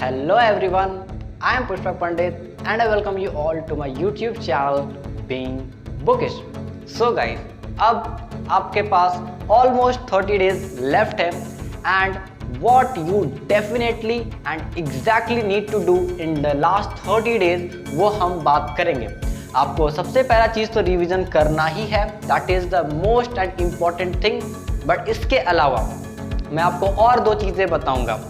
Hello everyone, I am Pushpak Pandit and I welcome you all to my YouTube channel Being Bookish. So guys, अब आपके पास almost 30 days left है and what you definitely and exactly need to do in the last 30 days वो हम बात करेंगे। आपको सबसे पहला चीज़ तो रिवीजन करना ही है, that is the most and important thing. But इसके अलावा मैं आपको और दो चीज़ें बताऊंगा।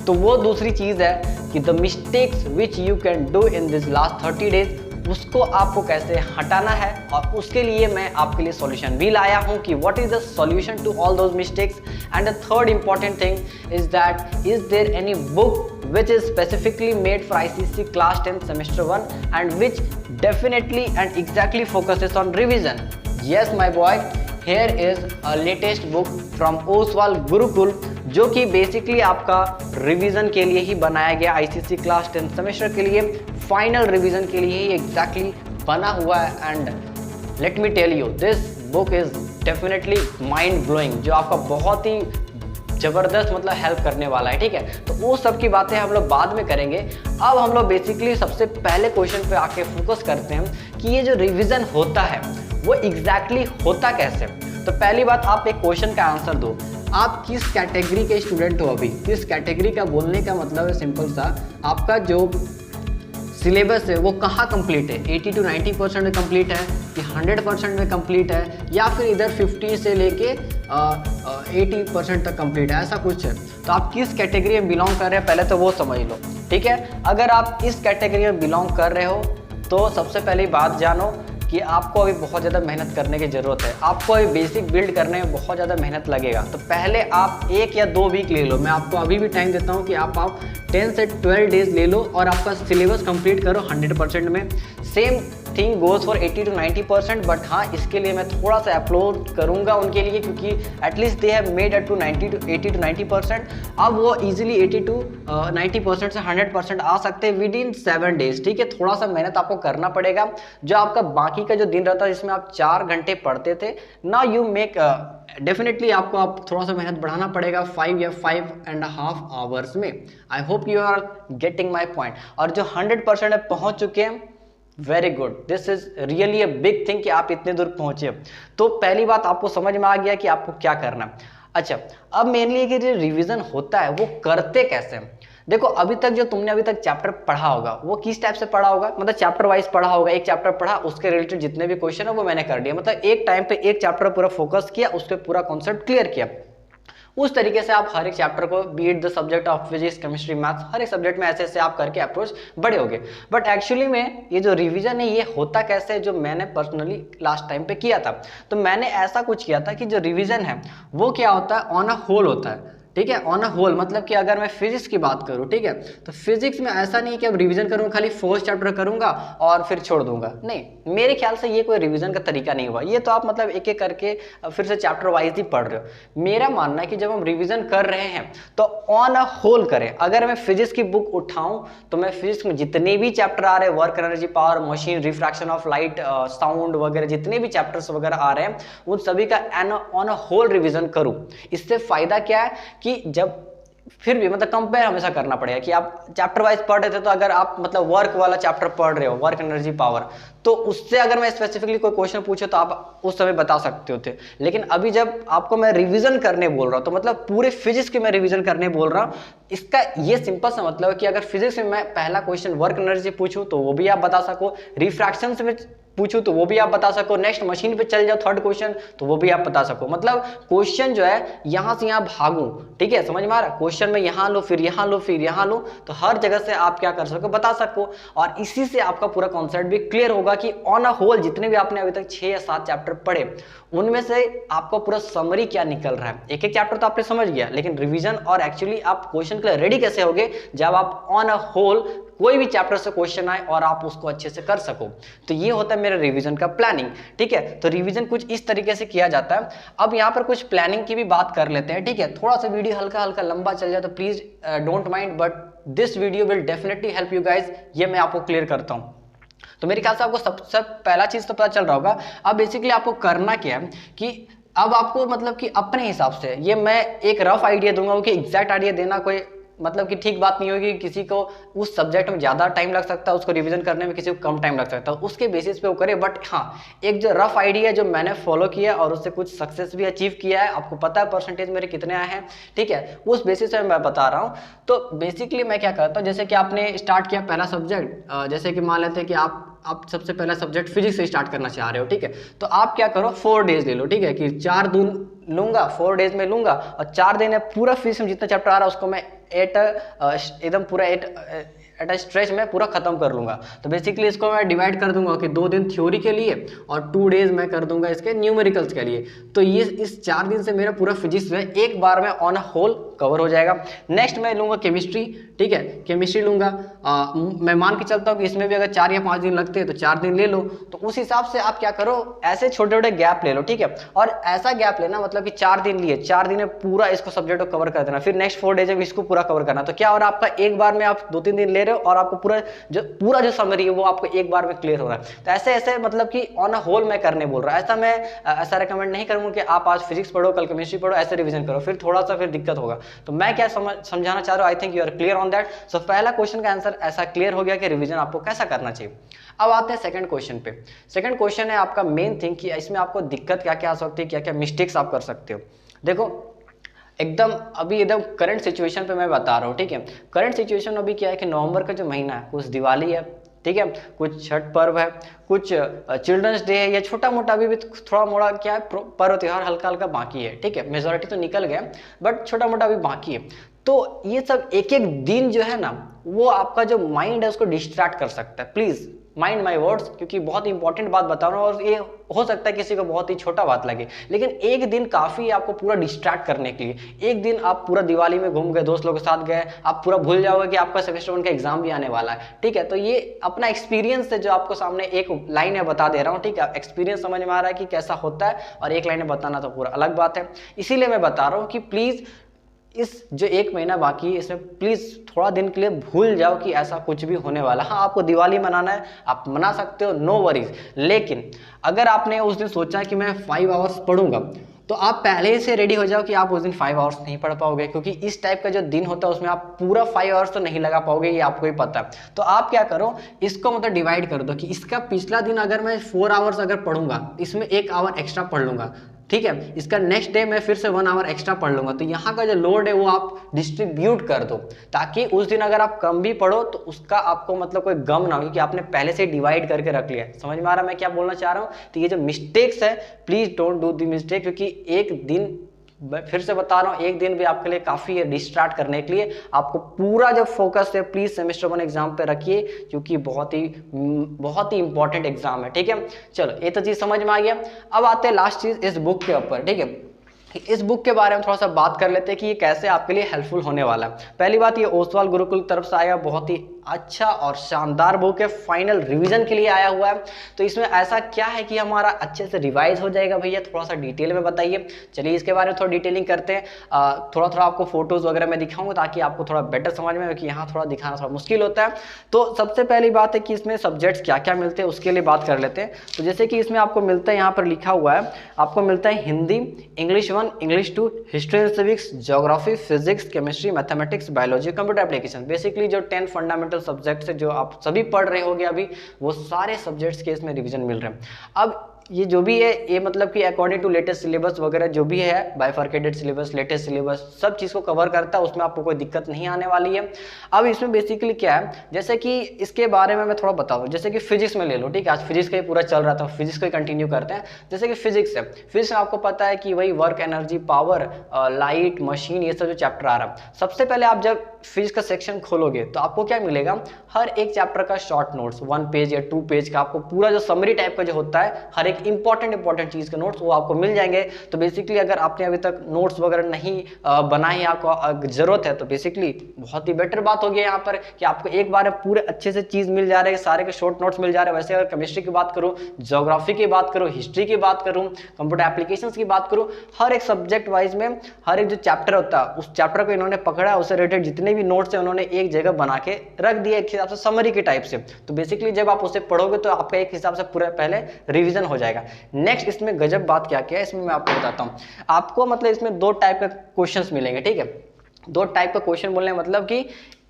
तो वो दूसरी चीज़ है कि the mistakes which you can do in this last 30 days, उसको आपको कैसे हटाना है, और उसके लिए मैं आपके लिए सॉल्यूशन भी लाया हूँ कि what is the solution to all those mistakes. And the third important thing is that is there any book which is specifically made for ICSE class 10 semester 1 and which definitely and exactly focuses on revision. Yes my boy, here is a latest book from Oswal Gurukul जो कि basically आपका revision के लिए ही बनाया गया, ICSE class 10 semester के लिए final revision के लिए ही एग्जैक्टली बना हुआ है। And let me tell you this book is definitely mind blowing, जो आपका बहुत ही ज़बरदस्त मतलब हेल्प करने वाला है। ठीक है, तो वो सब की बातें हम लोग बाद में करेंगे। अब हम लोग बेसिकली सबसे पहले क्वेश्चन पे आके फोकस करते हैं कि ये जो रिवीजन होता है वो एग्जैक्टली होता कैसे। तो पहली बात, आप एक क्वेश्चन का आंसर दो, आप किस कैटेगरी के स्टूडेंट हो। अभी किस कैटेगरी का बोलने का मतलब है सिंपल सा, आपका जो सिलेबस है वो कहाँ कंप्लीट है, 80 to 90% में कंप्लीट है कि 100% में कंप्लीट है, या फिर इधर 50 से लेके 80% तक कंप्लीट है, ऐसा कुछ है। तो आप किस कैटेगरी में बिलोंग कर रहे हैं पहले तो वो समझ लो। ठीक है, अगर आप इस कैटेगरी में बिलोंग कर रहे हो तो सबसे पहली बात जानो कि आपको अभी बहुत ज़्यादा मेहनत करने की ज़रूरत है। आपको अभी बेसिक बिल्ड करने में बहुत ज़्यादा मेहनत लगेगा। तो पहले आप 1 या 2 वीक ले लो, मैं आपको अभी भी टाइम देता हूँ कि आप 10 से 12 डेज ले लो और आपका सिलेबस कंप्लीट करो 100% में। Same thing goes for 80 to 90%। But हाँ, इसके लिए मैं थोड़ा सा अपलोड करूँगा उनके लिए, क्योंकि at least they have made up to 80 to 90%। अब वो इजीली 80 to 90% से 100% आ सकते हैं विद इन 7 डेज। ठीक है, थोड़ा सा मेहनत आपको करना पड़ेगा। जो आपका बाकी का जो दिन रहता है जिसमें आप 4 घंटे पढ़ते थे, ना यू मेक डेफिनेटली आपको आप थोड़ा सा मेहनत बढ़ाना पड़ेगा 5 या 5.5 आवर्स में। I hope you are getting my point. और जो 100% में पहुंच चुके हैं, very good, this is really a big thing कि आप इतने दूर पहुंचे। तो पहली बात आपको समझ में आ गया कि आपको क्या करना है। अच्छा, अब मेनली कि जो रिवीजन होता है वो करते कैसे हैं। देखो, अभी तक जो तुमने अभी तक चैप्टर पढ़ा होगा वो किस टाइप से पढ़ा होगा, मतलब चैप्टर वाइज पढ़ा होगा। एक चैप्टर पढ़ा, उसके रिलेटेड जितने भी क्वेश्चन है वो मैंने कर दिया, मतलब एक टाइम पे एक चैप्टर पूरा फोकस किया, उस पर पूरा कॉन्सेप्ट क्लियर किया। उस तरीके से आप हर एक चैप्टर को, be it the subject of physics, chemistry, maths, हर एक सब्जेक्ट में ऐसे ऐसे आप करके अप्रोच बढ़े होगे। बट एक्चुअली में ये जो रिवीजन है ये होता कैसे, जो मैंने पर्सनली लास्ट टाइम पे किया था। तो मैंने ऐसा कुछ किया था कि जो रिवीजन है वो क्या होता है, ऑन अ होल होता है। ठीक है, ऑन अ होल मतलब कि अगर मैं फिजिक्स की बात करूं, ठीक है, तो फिजिक्स में ऐसा नहीं कि अब रिवीजन करूंगा, खाली फर्स्ट चैप्टर करूंगा और फिर छोड़ दूंगा। नहीं, मेरे ख्याल से ये कोई रिवीजन का तरीका नहीं हुआ। ये तो आप मतलब एक एक करके फिर से चैप्टर वाइज ही पढ़ रहे हो। मेरा मानना है कि जब हम रिवीजन कर रहे हैं तो ऑन अ होल करें। अगर मैं फिजिक्स की बुक उठाऊं तो मैं फिजिक्स में जितने भी चैप्टर आ रहे हैं, work energy, power, machine, refraction of light, sound वगैरह, जितने भी चैप्टर्स वगैरह आ रहे हैं उन सभी का ऑन अ होल रिवीजन करूं। इससे फायदा क्या है कि जब फिर भी मतलब कंपेयर हमेशा करना पड़ेगा कि आप चैप्टर वाइज पढ़ रहे थे, तो अगर आप मतलब वर्क वाला चैप्टर पढ़ रहे हो, वर्क एनर्जी पावर, तो उससे अगर मैं स्पेसिफिकली कोई क्वेश्चन पूछे तो आप उस समय बता सकते हो थे। लेकिन अभी जब आपको मैं रिवीजन करने बोल रहा हूँ तो मतलब पूरे फिजिक्स की मैं रिवीजन करने बोल रहा हूँ। इसका ये सिंपल सा मतलब है कि अगर फिजिक्स में मैं पहला क्वेश्चन वर्क एनर्जी पूछूं तो वो भी आप बता सको, रिफ्रैक्शन से पूछूं तो वो भी आप बता सको, नेक्स्ट मशीन पे चल जाओ थर्ड क्वेश्चन तो वो भी आप बता सको। मतलब क्वेश्चन जो है यहाँ से यहाँ भागूं, ठीक है, समझ में आ रहा, क्वेश्चन में यहाँ लो, फिर यहाँ लो, फिर यहाँ लो, तो हर जगह से आप क्या कर सको, बता सको। और इसी से आपका पूरा कॉन्सेप्ट भी क्लियर होगा कि ऑन अ होल जितने भी आपने अभी तक 6 या 7 चैप्टर पढ़े उनमें से आपका पूरा समरी क्या निकल रहा है। एक एक चैप्टर तो आपने समझ गया, लेकिन रिवीजन और एक्चुअली आप क्वेश्चन के लिए रेडी कैसे होगे जब आप ऑन अ होल कोई भी चैप्टर से क्वेश्चन आए और आप उसको अच्छे से कर सको। तो ये होता है मेरा रिवीजन का प्लानिंग। ठीक है, तो रिवीजन कुछ इस तरीके से किया जाता है। अब यहाँ पर कुछ प्लानिंग की भी बात कर लेते हैं। ठीक है, थोड़ा सा वीडियो हल्का हल्का लंबा चल जाए तो please don't mind, but this video will definitely help you guys, ये मैं आपको क्लियर करता हूँ। तो मेरे ख्याल से आपको सबसे पहला चीज तो पता चल रहा होगा। अब बेसिकली आपको करना क्या है कि अब आपको मतलब कि अपने हिसाब से, ये मैं एक रफ आइडिया दूंगा कि एग्जैक्ट आइडिया देना कोई मतलब कि ठीक बात नहीं होगी। किसी को उस सब्जेक्ट में ज़्यादा टाइम लग सकता है उसको रिवीजन करने में, किसी को कम टाइम लग सकता है, उसके बेसिस पे वो करे। बट हाँ, एक जो रफ आइडिया जो मैंने फॉलो किया और उससे कुछ सक्सेस भी अचीव किया है, आपको पता है परसेंटेज मेरे कितने आए हैं, ठीक है, उस बेसिस पे मैं बता रहा हूँ। तो बेसिकली मैं क्या करता हूँ, जैसे कि आपने स्टार्ट किया पहला सब्जेक्ट, जैसे कि मान लेते हैं कि आप सबसे पहला सब्जेक्ट फिजिक्स से स्टार्ट करना चाह रहे हो, ठीक है, तो आप क्या करो 4 डेज ले लो, ठीक है, कि 4 दिन लूंगा, 4 डेज में लूंगा और 4 दिन में पूरा फिजिक्स में जितना चैप्टर आ रहा है उसको मैं एकदम पूरा एट अ स्ट्रेच में पूरा खत्म कर लूंगा। तो बेसिकली इसको मैं डिवाइड कर दूंगा कि 2 दिन थ्योरी के लिए और 2 डेज मैं कर दूंगा इसके न्यूमेरिकल्स के लिए। तो ये इस 4 दिन से मेरा पूरा फिजिक्स जो है एक बार में ऑन होल कवर हो जाएगा। नेक्स्ट मैं लूंगा केमिस्ट्री, ठीक है, केमिस्ट्री लूंगा। मैं मान के चलता हूँ कि इसमें भी अगर 4 या 5 दिन लगते हैं तो 4 दिन ले लो। तो उस हिसाब से आप क्या करो, ऐसे छोटे छोटे गैप ले लो, ठीक है, और ऐसा गैप लेना मतलब कि 4 दिन लिए, 4 दिन में पूरा इसको सब्जेक्ट को कवर कर देना, फिर नेक्स्ट 4 डेज में इसको पूरा कवर करना। तो क्या हो रहा है आपका, एक बार में आप 2-3 दिन ले रहे हो और आपको पूरा जो समरी है वो आपको एक बार में क्लियर हो रहा है। तो ऐसे ऐसे मतलब कि ऑन अ होल मैं करने बोल रहा हूँ। ऐसा रिकमेंड नहीं करूंगा कि आप आज फिजिक्स पढ़ो कल केमिस्ट्री पढ़ो, ऐसे रिवीजन करो, फिर थोड़ा सा फिर दिक्कत होगा। तो मैं क्या समझाना चाह रहा हूँ, I think you are clear on that. So पहला क्वेश्चन का आंसर ऐसा क्लियर हो गया कि रिवीजन आपको कैसा करना चाहिए। अब आते हैं सेकंड क्वेश्चन पे। सेकंड क्वेश्चन है आपका मेन थिंग कि इसमें आपको दिक्कत क्या क्या आ सकती है, क्या क्या मिस्टेक्स आप कर सकते हो। देखो एकदम करंट सिचुएशन पे मैं बता रहा हूँ, ठीक है। करंट सिचुएशन अभी क्या है कि नवंबर का जो महीना है, कुछ दिवाली है, ठीक है, कुछ छठ पर्व है, कुछ चिल्ड्रंस डे है, या छोटा मोटा अभी भी थोड़ा मोड़ा क्या है पर्व त्योहार हल्का हल्का बाकी है, ठीक है, मेजोरिटी तो निकल गया बट छोटा मोटा अभी बाकी है। तो ये सब एक एक दिन जो है ना, वो आपका जो माइंड है उसको डिस्ट्रैक्ट कर सकता है। प्लीज माइंड माई वर्ड्स, क्योंकि बहुत इंपॉर्टेंट बात बता रहा हूँ और ये हो सकता है किसी को बहुत ही छोटा बात लगे, लेकिन एक दिन काफी है आपको पूरा डिस्ट्रैक्ट करने के लिए। एक दिन आप पूरा दिवाली में घूम गए, दोस्त लोगों के साथ गए, आप पूरा भूल जाओगे कि आपका सेमेस्टर 1 का एग्जाम भी आने वाला है, ठीक है। तो ये अपना एक्सपीरियंस है जो आपको सामने एक लाइन में बता दे रहा हूँ, ठीक है। एक्सपीरियंस समझ में आ रहा है कि कैसा होता है, और एक लाइन में बताना तो पूरा अलग बात है। इसीलिए मैं बता रहा हूँ कि प्लीज इस जो 1 महीना बाकी है इसमें प्लीज थोड़ा दिन के लिए भूल जाओ कि ऐसा कुछ भी होने वाला है। हाँ, आपको दिवाली मनाना है, आप मना सकते हो, नो वरीज, लेकिन अगर आपने उस दिन सोचा है कि मैं 5 आवर्स पढ़ूंगा, तो आप पहले से रेडी हो जाओ कि आप उस दिन 5 आवर्स नहीं पढ़ पाओगे, क्योंकि इस टाइप का जो दिन होता है उसमें आप पूरा 5 आवर्स तो नहीं लगा पाओगे, ये आपको ही पता है। तो आप क्या करो, इसको मतलब डिवाइड कर दो कि इसका पिछला दिन अगर मैं 4 आवर्स अगर पढ़ूंगा, इसमें 1 आवर एक्स्ट्रा पढ़ लूंगा, ठीक है, इसका नेक्स्ट डे मैं फिर से 1 आवर एक्स्ट्रा पढ़ लूंगा। तो यहाँ का जो लोड है वो आप डिस्ट्रीब्यूट कर दो, ताकि उस दिन अगर आप कम भी पढ़ो तो उसका आपको मतलब कोई गम ना हो, क्योंकि आपने पहले से डिवाइड करके रख लिया। समझ में आ रहा है मैं क्या बोलना चाह रहा हूँ। तो ये जो मिस्टेक्स है, please don't do the mistake, क्योंकि एक दिन, फिर से बता रहा हूँ, एक दिन भी आपके लिए काफी है डिस्ट्रैक्ट करने के लिए। आपको पूरा जो फोकस है प्लीज सेमेस्टर 1 एग्जाम पे रखिए, क्योंकि बहुत ही इंपॉर्टेंट एग्जाम है, ठीक है। चलो ये तो चीज समझ में आ गया। अब आते हैं लास्ट चीज इस बुक के ऊपर, ठीक है। इस बुक के बारे में थोड़ा सा बात कर लेते हैं कि ये कैसे आपके लिए हेल्पफुल होने वाला है। पहली बात, ये ओसवाल गुरुकुल की तरफ से आया, बहुत ही अच्छा और शानदार बुक है, फाइनल रिवीजन के लिए आया हुआ है। तो इसमें ऐसा क्या है कि हमारा अच्छे से रिवाइज हो जाएगा भैया, थोड़ा सा डिटेल में बताइए। चलिए इसके बारे में थोड़ा डिटेलिंग करते हैं। थोड़ा थोड़ा आपको फोटोज वगैरह मैं दिखाऊंगा ताकि आपको थोड़ा बेटर समझ में, कि यहाँ थोड़ा दिखाना थोड़ा मुश्किल होता है। तो सबसे पहली बात है कि इसमें सब्जेक्ट्स क्या क्या मिलते हैं, उसके लिए बात कर लेते हैं। तो जैसे कि इसमें आपको मिलता है, यहाँ पर लिखा हुआ है, आपको मिलता है Hindi, English 1, English 2, history and civics, geography, physics, chemistry, mathematics, biology, computer application. Basically जो 10 फंडामेंटल सब्जेक्ट्स है जो आप सभी पढ़ रहे होगे अभी, वो सारे सब्जेक्ट्स के इसमें रिवीजन मिल रहे हैं। अब ये जो भी है, ये मतलब कि अकॉर्डिंग टू लेटेस्ट सिलेबस वगैरह जो भी है, बाइफर्केटेड सिलेबस, लेटेस्ट सिलेबस, सब चीज़ को कवर करता है, उसमें आपको कोई दिक्कत नहीं आने वाली है। अब इसमें बेसिकली क्या है, जैसे कि इसके बारे में मैं थोड़ा बता दूं। जैसे कि फिजिक्स में ले लो, ठीक है, आज फिजिक्स का ही पूरा चल रहा था, फिजिक्स को ही कंटिन्यू करते हैं। जैसे कि फिजिक्स है, फिजिक्स में आपको पता है कि वही work, energy, power, light, machine, ये सब जो चैप्टर आ रहा है। सबसे पहले आप जब फिजिक्स का सेक्शन खोलोगे तो आपको क्या मिलेगा, हर एक चैप्टर का शॉर्ट नोट्स, 1 पेज या 2 पेज का, आपको पूरा जो समरी टाइप का जो होता है, हर एक इंपॉर्टेंट चीज के नोट्स वो आपको मिल जाएंगे। तो बेसिकली अगर आपने अभी तक नोट्स वगैरह नहीं बनाए, आपको जरूरत है, तो बेसिकली बहुत ही बेटर बात होगी यहाँ पर कि आपको एक बार में पूरे अच्छे से चीज मिल जा रहे हैं, सारे के शॉर्ट नोट्स मिल जा रहे हैं। वैसे अगर केमिस्ट्री की बात करूँ, ज्योग्राफी की बात करूँ, हिस्ट्री की बात करूँ, कंप्यूटर एप्लीकेशन की बात करूँ, हर एक सब्जेक्ट वाइज में हर एक जो चैप्टर होता है, उस चैप्टर को इन्होंने पकड़ा, उससे रिलेटेड जितने भी नोट्स है उन्होंने एक जगह बना के रख दिया, एक हिसाब से समरी के टाइप से। तो बेसिकली जब आप उसे पढ़ोगे तो आपका एक हिसाब से पूरा पहले रिवीजन हो जाएगा। नेक्स्ट इसमें गजब बात क्या क्या है, इसमें मैं आपको बताता हूँ। आपको मतलब इसमें 2 टाइप का क्वेश्चंस मिलेंगे, ठीक है। दो टाइप का क्वेश्चन बोलने का मतलब कि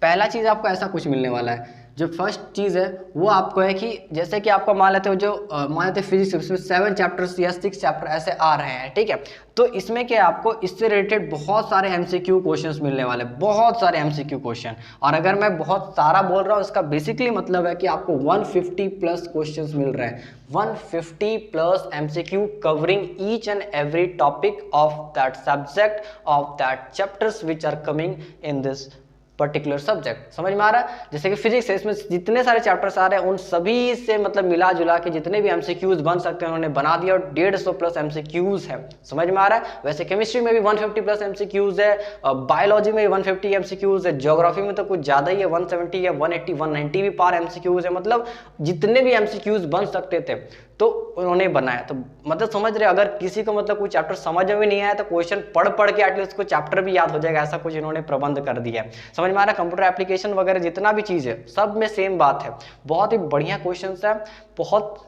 पहला चीज़ आपको ऐसा कुछ मिलने वाला है, जो फर्स्ट चीज़ है वो आपको है कि जैसे कि आपको मान लेते हो जो मान लेते फिजिक्स, इसमें 7 चैप्टर्स या 6 चैप्टर ऐसे आ रहे हैं, ठीक है। तो इसमें क्या आपको इससे रिलेटेड बहुत सारे एमसीक्यू क्वेश्चंस मिलने वाले, बहुत सारे एमसीक्यू क्वेश्चन। और अगर मैं बहुत सारा बोल रहा हूँ, इसका बेसिकली मतलब है कि आपको 150 प्लस क्वेश्चंस मिल रहे हैं, 150 plus MCQ covering each and every topic of that subject of that chapters which are coming in this particular subject. समझ में आ रहा है? जैसे कि फिजिक्स है, इसमें जितने सारे चैप्टर्स आ रहे हैं उन सभी से मतलब मिला जुला के जितने भी एमसीक्यूज बन सकते हैं उन्होंने बना दिया, और 150 प्लस एमसीक्यूज है। समझ में आ रहा है? वैसे केमिस्ट्री में भी 150 प्लस एमसीक्यूज है, बायोलॉजी में भी 150 एमसीक्यूज है, ज्योग्राफी में तो कुछ ज्यादा ही है, 170 या 180 190 भी पार एमसीक्यूज है। मतलब जितने भी एमसीक्यूज बन सकते थे तो उन्होंने बनाया। तो मतलब समझ रहे, अगर किसी को मतलब कोई चैप्टर समझ में नहीं आया तो क्वेश्चन पढ़ के एटलीस्ट उसको चैप्टर भी याद हो जाएगा, ऐसा कुछ इन्होंने प्रबंध कर दिया है। समझ में आ रहा है? कंप्यूटर एप्लीकेशन वगैरह जितना भी चीज़ है सब में सेम बात है। बहुत ही बढ़िया क्वेश्चन है, बहुत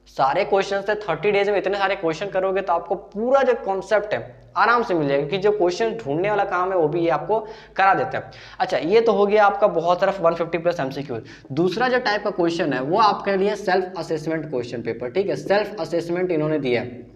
सारे क्वेश्चन है। 30 डेज में इतने सारे क्वेश्चन करोगे तो आपको पूरा जो कॉन्सेप्ट है आराम से मिल जाएगा, कि जो क्वेश्चन ढूंढने वाला काम है वो भी ये आपको करा देता है। अच्छा, ये तो हो गया आपका बहुत तरफ 150 प्लस एमसीक्यू। दूसरा जो टाइप का क्वेश्चन है वो आपके लिए सेल्फ असेसमेंट क्वेश्चन पेपर, ठीक है। सेल्फ असेसमेंट इन्होंने दिया है।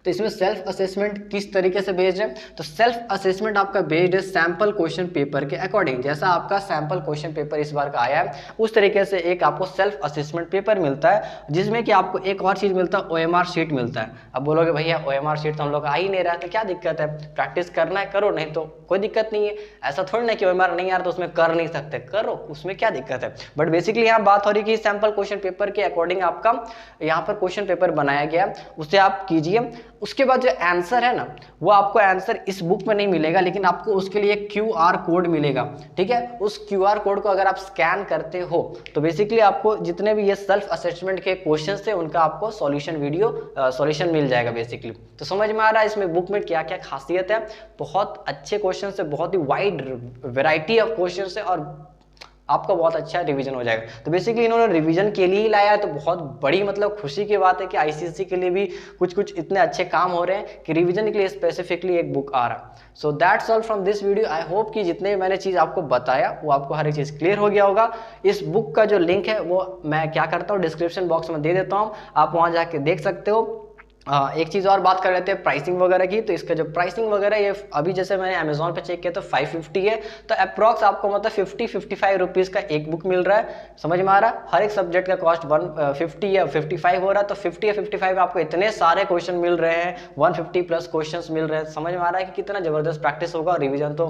तो इसमें सेल्फ असेसमेंट किस तरीके से बेस्ड है? तो सेल्फ असेसमेंट आपका बेस्ड है सैंपल क्वेश्चन पेपर के अकॉर्डिंग। जैसा आपका सैंपल क्वेश्चन पेपर इस बार का आया है उस तरीके से एक आपको सेल्फ असेसमेंट पेपर मिलता है, जिसमें कि आपको एक और चीज़ मिलता है, OMR शीट मिलता है। अब बोलोगे भैया OMR शीट तो हम लोग आ ही नहीं रहा है, तो क्या दिक्कत है? प्रैक्टिस करना है करो, नहीं तो कोई दिक्कत नहीं है। ऐसा थोड़ी ना कि OMR नहीं आ रहा तो उसमें कर नहीं सकते, करो, उसमें क्या दिक्कत है। बट बेसिकली यहाँ बात हो रही है कि सैंपल क्वेश्चन पेपर के अकॉर्डिंग आपका यहाँ पर क्वेश्चन पेपर बनाया गया, उसे आप कीजिए। उसके बाद जो आंसर है ना, वो आपको आंसर इस बुक में नहीं मिलेगा, लेकिन आपको उसके लिए QR कोड मिलेगा, ठीक है। उस QR कोड को अगर आप स्कैन करते हो तो बेसिकली आपको जितने भी ये सेल्फ असेसमेंट के क्वेश्चंस थे उनका आपको सॉल्यूशन वीडियो सॉल्यूशन मिल जाएगा बेसिकली। तो समझ में आ रहा है इसमें बुक में क्या क्या खासियत है। बहुत अच्छे क्वेश्चन है, बहुत ही वाइड वेराइटी ऑफ क्वेश्चन है, और आपका बहुत अच्छा रिवीजन हो जाएगा। तो बेसिकली इन्होंने रिवीजन के लिए ही लाया है, तो बहुत बड़ी मतलब खुशी की बात है कि ICSE के लिए भी कुछ इतने अच्छे काम हो रहे हैं कि रिवीजन के लिए स्पेसिफिकली एक बुक आ रहा है। So that's all from this video. I hope कि जितने मैंने चीज़ आपको बताया वो आपको हर एक चीज़ क्लियर हो गया होगा। इस बुक का जो लिंक है वो मैं क्या करता हूँ डिस्क्रिप्शन बॉक्स में दे देता हूँ, आप वहाँ जाके देख सकते हो। एक चीज़ और बात कर लेते हैं प्राइसिंग वगैरह की। तो इसका जो प्राइसिंग वगैरह ये अभी जैसे मैंने अमेजोन पे चेक किया तो 550 है, तो अप्रॉक्स आपको मतलब 50-55 रुपीज़ का एक बुक मिल रहा है। समझ में आ रहा है? हर एक सब्जेक्ट का कॉस्ट 150 या 55 हो रहा है, तो 50 या 55 आपको इतने सारे क्वेश्चन मिल रहे हैं, 150 प्लस क्वेश्चन मिल रहे हैं। समझ में आ रहा है कि कितना ज़बरदस्त प्रैक्टिस होगा और रिविजन तो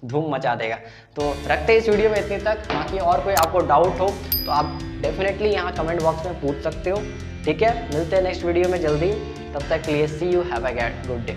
धूम मचा देगा। तो रखते हैं इस वीडियो में इतनी तक। बाकी और कोई आपको डाउट हो तो आप डेफिनेटली यहाँ कमेंट बॉक्स में पूछ सकते हो, ठीक है। मिलते हैं नेक्स्ट वीडियो में जल्दी, तब तक के लिए see you, have a good day.